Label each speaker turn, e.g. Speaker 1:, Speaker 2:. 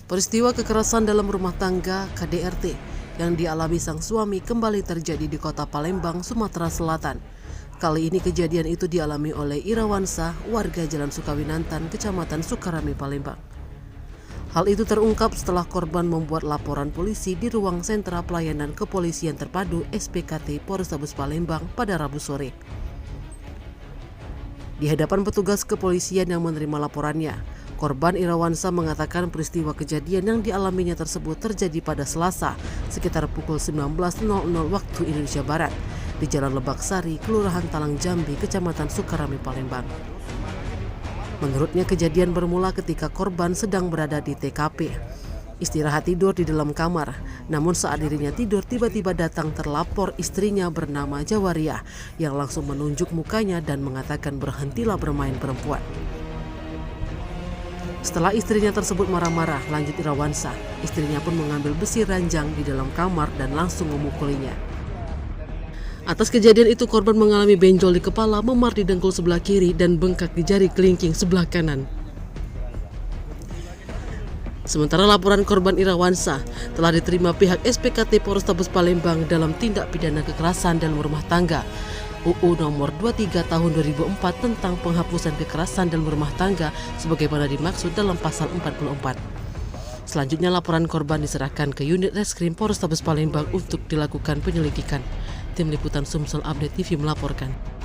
Speaker 1: Peristiwa kekerasan dalam rumah tangga KDRT yang dialami sang suami kembali terjadi di kota Palembang, Sumatera Selatan. Kali ini kejadian itu dialami oleh Irawansa, warga Jalan Sukawinantan, Kecamatan Sukarame, Palembang. Hal itu terungkap setelah korban membuat laporan polisi di ruang sentra pelayanan kepolisian terpadu SPKT Polrestabes Palembang pada Rabu sore. Di hadapan petugas kepolisian yang menerima laporannya, korban Irawansa mengatakan peristiwa kejadian yang dialaminya tersebut terjadi pada Selasa sekitar pukul 19.00 waktu Indonesia Barat di Jalan Lebak Sari, Kelurahan Talang Jambi, Kecamatan Sukarame, Palembang. Menurutnya kejadian bermula ketika korban sedang berada di TKP, istirahat tidur di dalam kamar. Namun saat dirinya tidur, tiba-tiba datang terlapor istrinya bernama Jawariah yang langsung menunjuk mukanya dan mengatakan berhentilah bermain perempuan. Setelah istrinya tersebut marah-marah, lanjut Irawansa, istrinya pun mengambil besi ranjang di dalam kamar dan langsung memukulinya. Atas kejadian itu korban mengalami benjol di kepala, memar di dengkul sebelah kiri dan bengkak di jari kelingking sebelah kanan. Sementara laporan korban Irawansa telah diterima pihak SPKT Polrestabes Palembang dalam tindak pidana kekerasan dalam rumah tangga UU nomor 23 tahun 2004 tentang penghapusan kekerasan dalam rumah tangga sebagaimana dimaksud dalam pasal 44. Selanjutnya laporan korban diserahkan ke unit Reskrim Polrestabes Palembang untuk dilakukan penyelidikan. Tim Liputan Sumsel Update TV melaporkan.